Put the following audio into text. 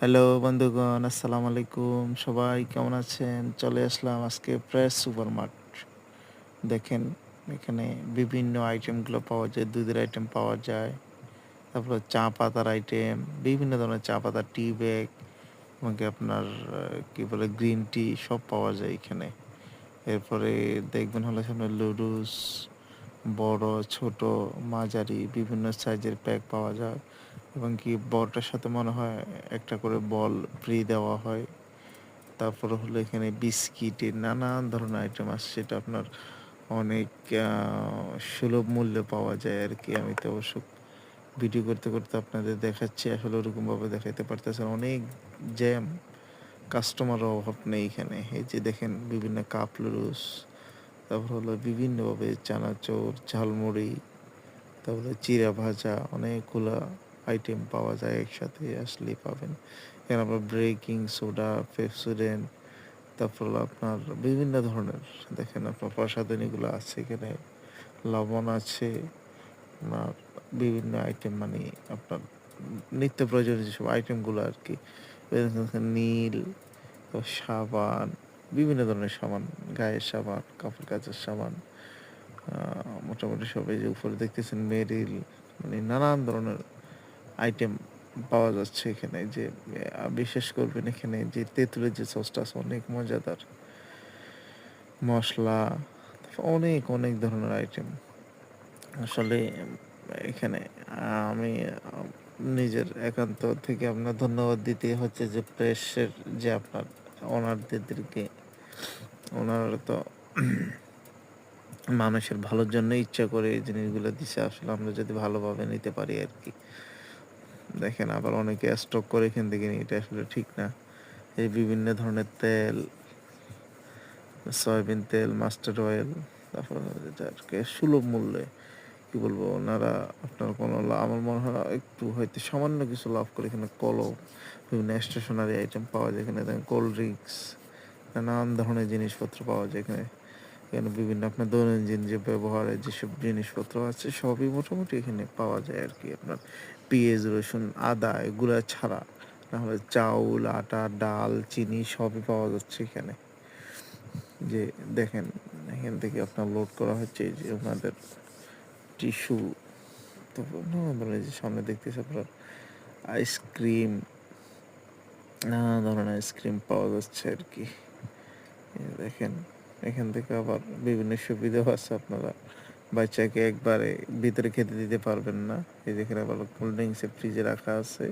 Hello বন্ধুগণ, আসসালামু আলাইকুম। সবাই কেমন আছেন? চলে আসলাম আজকে ফ্রেশ সুপারমার্ট। দেখেন এখানে বিভিন্ন আইটেমগুলো পাওয়া যায়, দুধের আইটেম পাওয়া যায়। তারপরে চা পাতার আইটেম, বিভিন্ন ধরনের চা পাতার টি ব্যাগ, এমনকি আপনার কি বলে গ্রিন টি সব পাওয়া যায় এখানে। এরপরে দেখবেন হলো সামনে লুডুস, বড়, ছোট, মাঝারি বিভিন্ন সাইজের প্যাক পাওয়া যায় এবং কি বড়টার সাথে মনে হয় একটা করে বল ফ্রি দেওয়া হয়। তারপরে হলো এখানে বিস্কিটের নানান ধরনের আইটেম আছে, সেটা আপনার অনেক আ সুলভ মূল্যে পাওয়া যায় আরকি। আমি তো অবশ্য ভিডিও করতে, করতে আপনাদের দেখাচ্ছি। আসলে ওরকমভাবে দেখাইতে পারতেছি না। অনেক জ্যাম, কাস্টমারের অভাব নেই এখানে। এই যে দেখেন বিভিন্ন কাপ নুডলস, তারপর হলো বিভিন্নভাবে চানাচুর, ঝালমুড়ি, তারপরে চিড়া ভাজা, অনেকগুলা আইটেম পাওয়া যায় একসাথে আসলেই পাবেন। এখানে আপনার বেকিং সোডা, পেপসোডেন্ট, তারপর হলো আপনার বিভিন্ন ধরনের দেখেন আপনার প্রসাধনীগুলো আছে এখানে। লবণ আছে, আপনার বিভিন্ন আইটেম মানে আপনার নিত্য প্রয়োজনীয় যেসব আইটেমগুলো আরকি। নীল, সাবান, বিভিন্ন ধরনের সাবান, গায়ের সাবান, কাপড় কাচার সাবান, আ মোটামুটি সব এই যে উপরে দেখতেছেন মেরিল, মানে নানান ধরনের আইটেম পাওয়া যাচ্ছে এখানে। যে বিশ্বাস করবেন এখানে যে তেঁতুলের যে সসটা আছে অনেক মজাদার। মসলা, অনেক, অনেক ধরনের আইটেম। আসলে এখানে আমি নিজের একান্ত থেকে আপনার ধন্যবাদ দিতে হচ্ছে যে প্রেসের যে আপনার ওনারদেরকে, ওনারা তো মানুষের ভালোর জন্যই ইচ্ছা করে এই জিনিসগুলো দিছে। আসলে আমরা যদি ভালোভাবে নিতে পারি আরকি। দেখেন আবার অনেকে স্টক করে এখান থেকে নিয়ে, এটা আসলে ঠিক না। এই বিভিন্ন ধরনের তেল, সয়াবিন তেল, মাস্টার্ড অয়েল, তারপর যেটা আরকি সুলভ মূল্যে, কি বলবো ওনারা আপনার কোনো আমার মনে হয় একটু হয়তো সামান্য কিছু লাভ করে। এখানে কলম, বিভিন্ন স্টেশনারি আইটেম পাওয়া যায়। এখানে দেখেন কোল্ড ড্রিংকস, নানান ধরনের জিনিসপত্র পাওয়া যায় এখানে। এখানে বিভিন্ন আপনার দৈনন্দিন যে ব্যবহারের যেসব জিনিসপত্র আছে সবই মোটামুটি এখানে পাওয়া যায় আরকি। আপনার পেঁয়াজ, রসুন, আদা এগুলা ছাড়া নাহলে চাউল, আটা, ডাল, চিনি সবই পাওয়া যাচ্ছে এখানে। যে দেখেন এখান থেকে আপনার লোড করা হচ্ছে এই যে ওনাদের টিস্যু, তারপর নানা ধরনের যে সামনে দেখতেছি আপনার আইসক্রিম, নানা ধরনের আইসক্রিম পাওয়া যাচ্ছে আরকি। দেখেন এখান থেকে আবার বিভিন্ন সুবিধাও আছে। আপনারা বাচ্চাকে একবারে ভিতরে খেতে দিতে পারবেন না। এই দেখেন আবার কোল্ড ড্রিঙ্কস ফ্রিজে রাখা আছে।